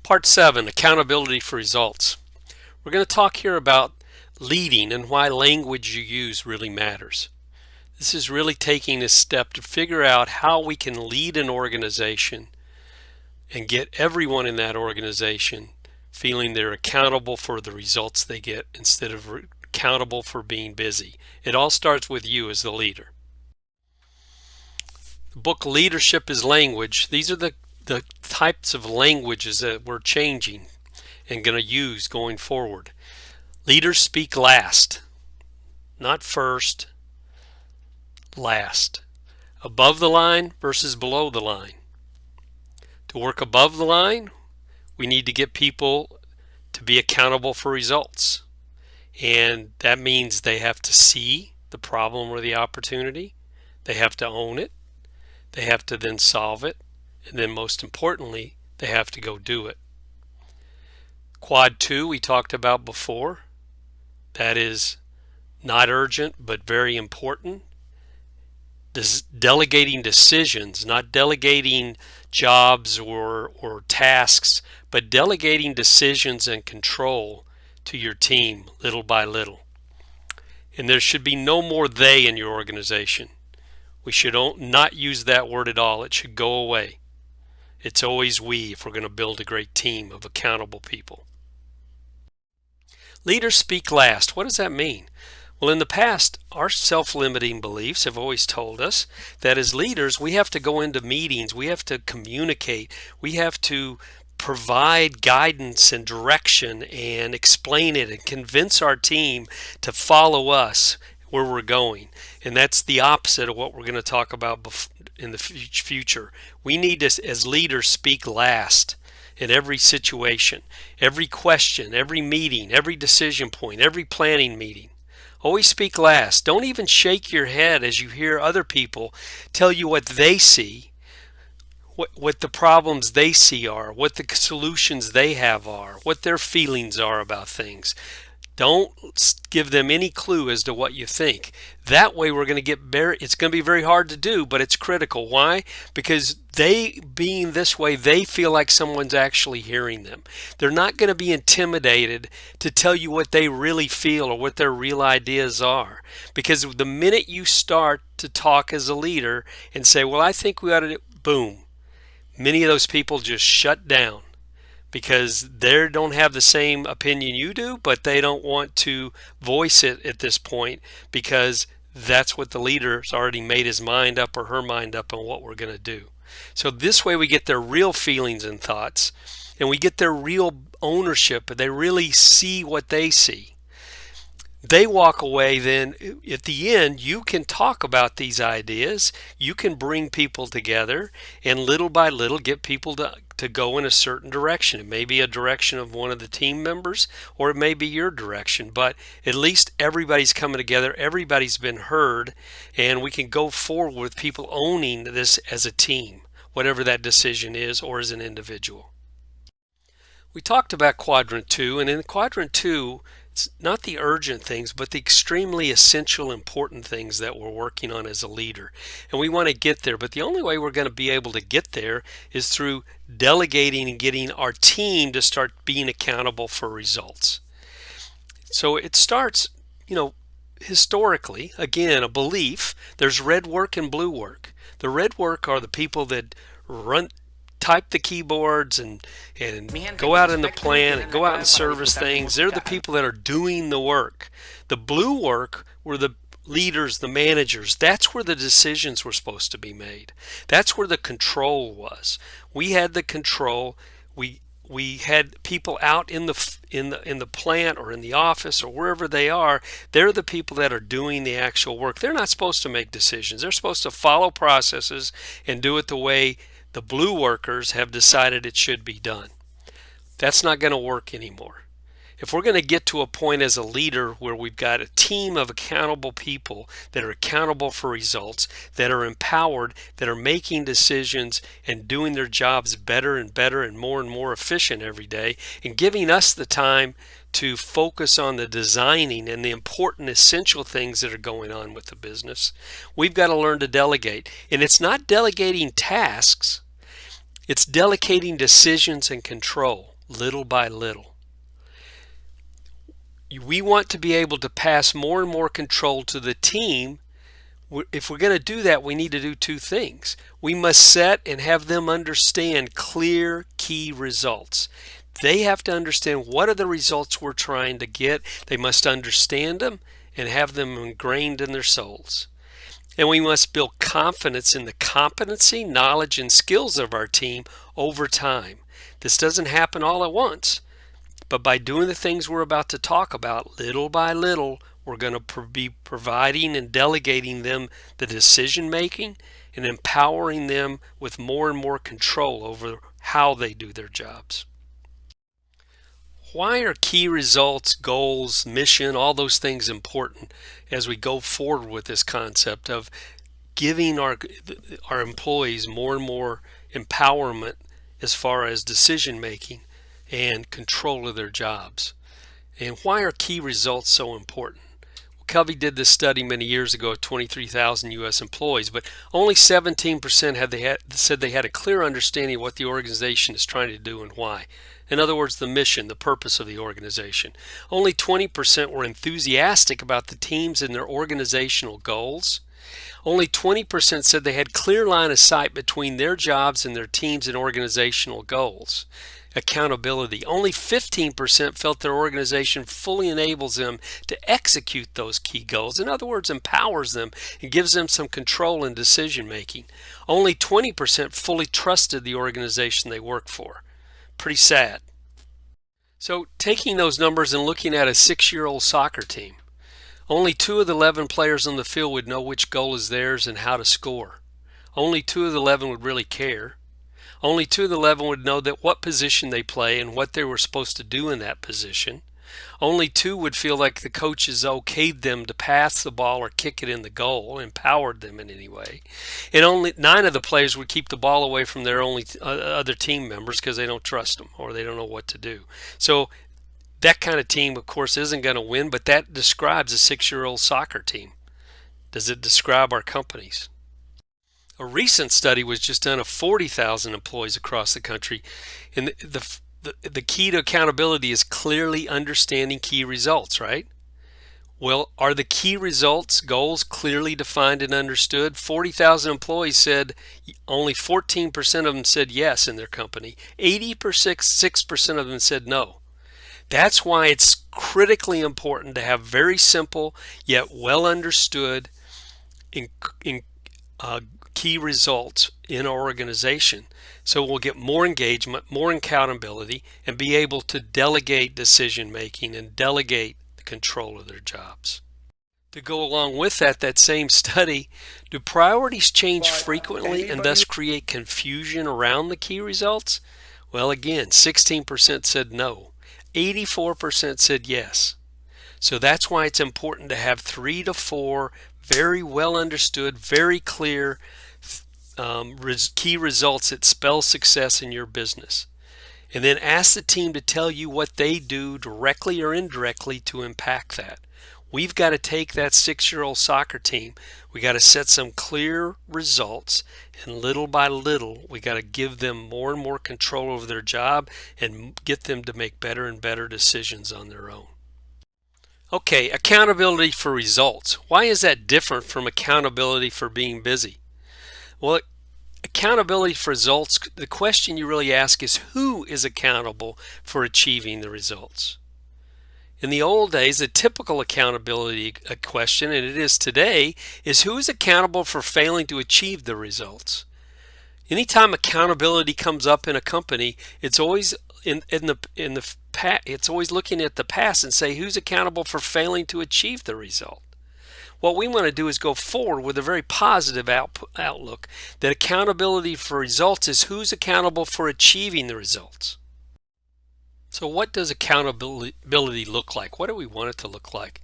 Part 7, Accountability for Results. We're going to talk here about leading and why language you use really matters. This is really taking a step to figure out how we can lead an organization and get everyone in that organization feeling they're accountable for the results they get instead of accountable for being busy. It all starts with you as the leader. The book Leadership is Language. These are the types of languages that we're changing and going to use going forward. Leaders speak last, not first, last. Above the line versus below the line. To work above the line, we need to get people to be accountable for results. And that means they have to see the problem or the opportunity. They have to own it. They have to then solve it. And then most importantly, they have to go do it. Quad 2 we talked about before. That is not urgent but very important. Delegating decisions, not delegating jobs or tasks, but delegating decisions and control to your team little by little. And there should be no more they in your organization. We should not use that word at all. It should go away. It's always we if we're going to build a great team of accountable people. Leaders speak last. What does that mean? Well, in the past, our self-limiting beliefs have always told us that as leaders, we have to go into meetings, we have to communicate, we have to provide guidance and direction and explain it and convince our team to follow us where we're going. And that's the opposite of what we're going to talk about in the future. We need to, as leaders, speak last in every situation, every question, every meeting, every decision point, every planning meeting. Always speak last. Don't even shake your head as you hear other people tell you what they see, what the problems they see are, what the solutions they have are, what their feelings are about things. Don't give them any clue as to what you think. That way we're going to it's going to be very hard to do, but it's critical. Why? Because being this way, they feel like someone's actually hearing them. They're not going to be intimidated to tell you what they really feel or what their real ideas are. Because the minute you start to talk as a leader and say, well, I think we ought to do, boom, many of those people just shut down. Because they don't have the same opinion you do, but they don't want to voice it at this point because that's what the leader's already made his mind up or her mind up on what we're going to do. So this way we get their real feelings and thoughts, and we get their real ownership, and they really see what they see. They walk away, then at the end you can talk about these ideas, you can bring people together and little by little get people to go in a certain direction. It may be a direction of one of the team members or it may be your direction, but at least everybody's coming together, everybody's been heard, and we can go forward with people owning this as a team, whatever that decision is, or as an individual. We talked about quadrant 2, and in quadrant 2 it's not the urgent things, but the extremely essential, important things that we're working on as a leader. And we want to get there, but the only way we're going to be able to get there is through delegating and getting our team to start being accountable for results. So it starts, historically, again, a belief. There's red work and blue work. The red work are the people that type the keyboards and go out in the plant and go out and service things. They're the people that are doing the work. The blue work were the leaders, the managers. That's where the decisions were supposed to be made. That's where the control was. We had the control. We had people out in the plant or in the office or wherever they are. They're the people that are doing the actual work. They're not supposed to make decisions. They're supposed to follow processes and do it the way the blue workers have decided it should be done. That's not going to work anymore. If we're going to get to a point as a leader where we've got a team of accountable people that are accountable for results, that are empowered, that are making decisions and doing their jobs better and better and more efficient every day, and giving us the time to focus on the designing and the important essential things that are going on with the business, we've got to learn to delegate. And it's not delegating tasks, it's delegating decisions and control. little by little. We want to be able to pass more and more control to the team. If we're going to do that, we need to do two things. We must set and have them understand clear key results. They have to understand what are the results we're trying to get. They must understand them and have them ingrained in their souls. And we must build confidence in the competency, knowledge, and skills of our team over time. This doesn't happen all at once, but by doing the things we're about to talk about, little by little, we're going to be providing and delegating them the decision making and empowering them with more and more control over how they do their jobs. Why are key results, goals, mission, all those things important as we go forward with this concept of giving our employees more and more empowerment as far as decision making and control of their jobs? And why are key results so important? Well, Covey did this study many years ago of 23,000 U.S. employees, but only 17% said they had a clear understanding of what the organization is trying to do and why. In other words, the mission, the purpose of the organization. Only 20% were enthusiastic about the teams and their organizational goals. Only 20% said they had clear line of sight between their jobs and their teams and organizational goals. Accountability. Only 15% felt their organization fully enables them to execute those key goals. In other words, empowers them and gives them some control in decision making. Only 20% fully trusted the organization they work for. Pretty sad. So taking those numbers and looking at a 6-year-old soccer team, only 2 of the 11 players on the field would know which goal is theirs and how to score. Only 2 of the 11 would really care. Only 2 of the 11 would know that what position they play and what they were supposed to do in that position. Only 2 would feel like the coaches okayed them to pass the ball or kick it in the goal, empowered them in any way. And only 9 of the players would keep the ball away from their other team members because they don't trust them or they don't know what to do. So that kind of team, of course, isn't going to win, but that describes a 6-year-old soccer team. Does it describe our companies? A recent study was just done of 40,000 employees across the country, and the key to accountability is clearly understanding key results, right? Well, are the key results, goals clearly defined and understood? 40,000 employees said only 14% of them said yes in their company. 86% of them said no. That's why it's critically important to have very simple yet well understood key results in our organization, so we'll get more engagement, more accountability, and be able to delegate decision making and delegate the control of their jobs. To go along with that same study, do priorities change frequently and thus create confusion around the key results? Well, again, 16% said no. 84% said yes. So that's why it's important to have 3 to 4 very well understood, very clear key results that spell success in your business. And then ask the team to tell you what they do directly or indirectly to impact that. We've got to take that 6-year-old soccer team. We got to set some clear results, and little by little, we got to give them more and more control over their job and get them to make better and better decisions on their own. Okay, accountability for results. Why is that different from accountability for being busy? Well, accountability for results, the question you really ask is who is accountable for achieving the results? In the old days, the typical accountability question, and it is today, is who is accountable for failing to achieve the results? Anytime accountability comes up in a company, it's always it's always looking at the past and say who's accountable for failing to achieve the result. What we want to do is go forward with a very positive outlook that accountability for results is who's accountable for achieving the results. So what does accountability look like? What do we want it to look like?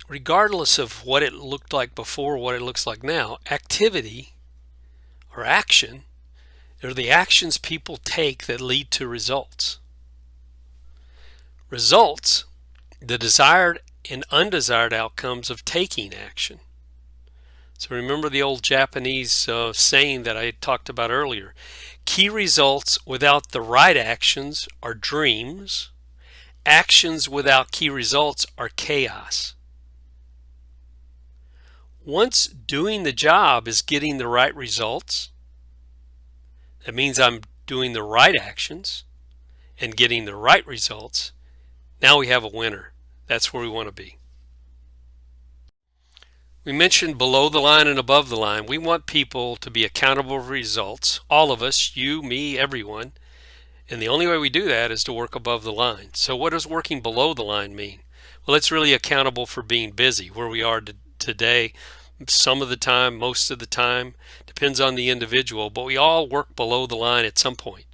Regardless of what it looked like before, what it looks like now, activity or action are the actions people take that lead to results. Results, the desired and undesired outcomes of taking action. So remember the old Japanese saying that I talked about earlier. Key results without the right actions are dreams. Actions without key results are chaos. Once doing the job is getting the right results, that means I'm doing the right actions and getting the right results. Now we have a winner. That's where we want to be. We mentioned below the line and above the line. We want people to be accountable for results. All of us, you, me, everyone. And the only way we do that is to work above the line. So what does working below the line mean? Well, it's really accountable for being busy, where we are today. Some of the time, most of the time, depends on the individual, but we all work below the line at some point.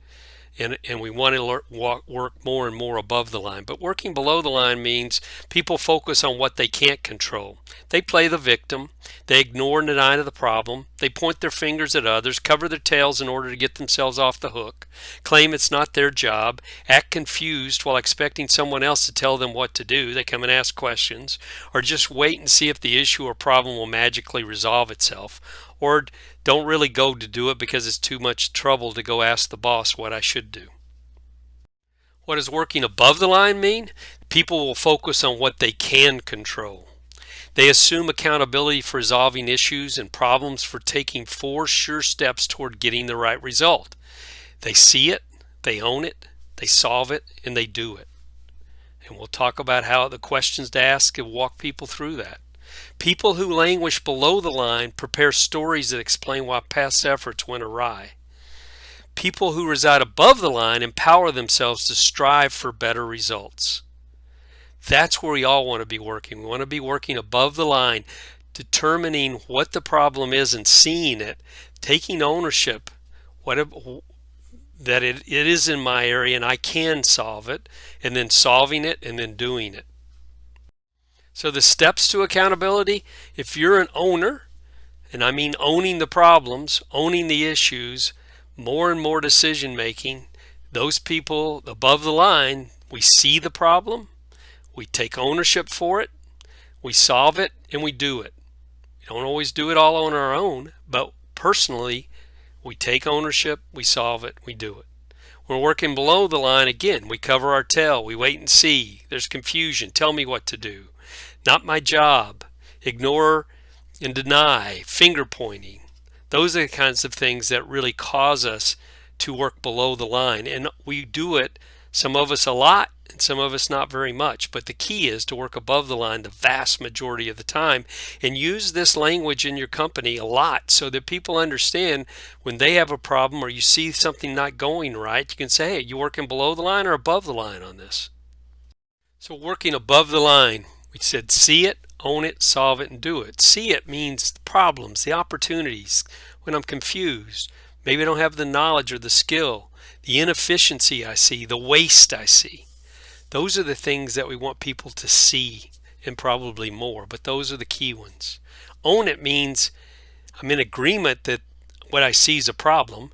And we want to work more and more above the line. But working below the line means people focus on what they can't control. They play the victim. They ignore and deny the problem. They point their fingers at others, cover their tails in order to get themselves off the hook, claim it's not their job, act confused while expecting someone else to tell them what to do. They come and ask questions, or just wait and see if the issue or problem will magically resolve itself, or don't really go to do it because it's too much trouble to go ask the boss what I should do. What does working above the line mean? People will focus on what they can control. They assume accountability for resolving issues and problems, for taking 4 sure steps toward getting the right result. They see it, they own it, they solve it, and they do it. And we'll talk about how the questions to ask and walk people through that. People who languish below the line prepare stories that explain why past efforts went awry. People who reside above the line empower themselves to strive for better results. That's where we all want to be working. We want to be working above the line, determining what the problem is and seeing it, taking ownership, that it is in my area and I can solve it, and then solving it and then doing it. So the steps to accountability: if you're an owner, and I mean owning the problems, owning the issues, more and more decision making, those people above the line, we see the problem, we take ownership for it, we solve it, and we do it. We don't always do it all on our own, but personally, we take ownership, we solve it, we do it. We're working below the line again. We cover our tail, we wait and see. There's confusion. Tell me what to do. Not my job. Ignore and deny. Finger pointing. Those are the kinds of things that really cause us to work below the line. And we do it, some of us a lot, and some of us not very much. But the key is to work above the line the vast majority of the time, and use this language in your company a lot so that people understand when they have a problem or you see something not going right, you can say, hey, you working below the line or above the line on this? So working above the line, we said see it, own it, solve it, and do it. See it means the problems, the opportunities. When I'm confused, maybe I don't have the knowledge or the skill, the inefficiency I see, the waste I see. Those are the things that we want people to see, and probably more, but those are the key ones. Own it means I'm in agreement that what I see is a problem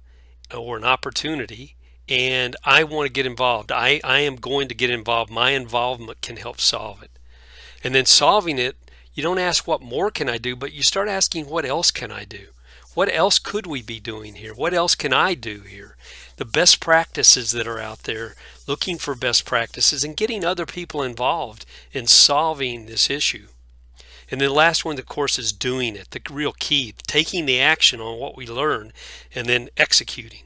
or an opportunity, and I want to get involved. I am going to get involved. My involvement can help solve it. And then solving it, you don't ask what more can I do, but you start asking what else can I do? What else could we be doing here? What else can I do here? The best practices that are out there, looking for best practices and getting other people involved in solving this issue. And then the last one, of course, is doing it, the real key, taking the action on what we learn and then executing.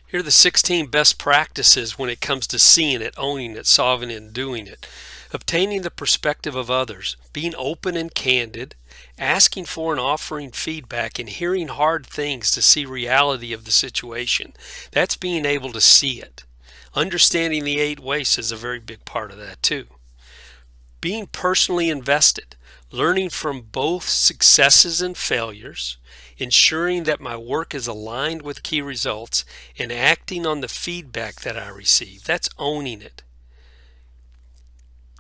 Here are the 16 best practices when it comes to seeing it, owning it, solving it, and doing it. Obtaining the perspective of others, being open and candid, asking for and offering feedback, and hearing hard things to see reality of the situation. That's being able to see it. Understanding the 8 wastes is a very big part of that too. Being personally invested, learning from both successes and failures, ensuring that my work is aligned with key results, and acting on the feedback that I receive. That's owning it.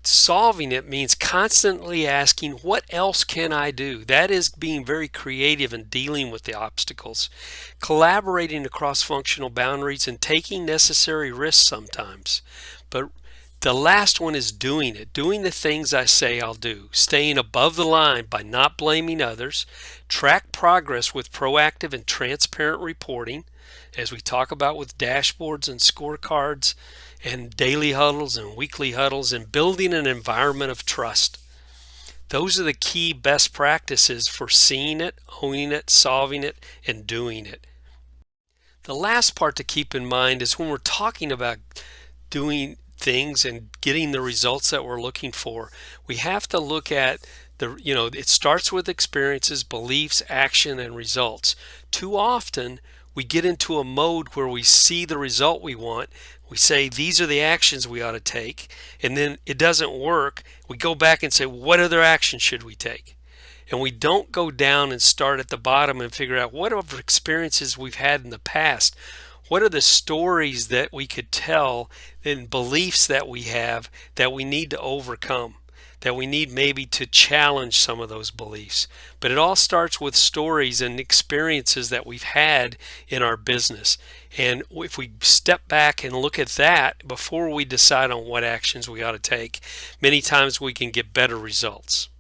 Solving it means constantly asking, what else can I do? That is being very creative in dealing with the obstacles, collaborating across functional boundaries, and taking necessary risks sometimes. But The last one is doing it, doing the things I say I'll do, staying above the line by not blaming others, track progress with proactive and transparent reporting, as we talk about with dashboards and scorecards and daily huddles and weekly huddles, and building an environment of trust. Those are the key best practices for seeing it, owning it, solving it, and doing it. The last part to keep in mind is when we're talking about doing things and getting the results that we're looking for, we have to look at it starts with experiences, beliefs, action, and results. Too often, we get into a mode where we see the result we want. We say, these are the actions we ought to take, and then it doesn't work. We go back and say, what other actions should we take? And we don't go down and start at the bottom and figure out what other experiences we've had in the past. What are the stories that we could tell and beliefs that we have that we need to overcome, that we need maybe to challenge some of those beliefs? But it all starts with stories and experiences that we've had in our business. And if we step back and look at that before we decide on what actions we ought to take, many times we can get better results.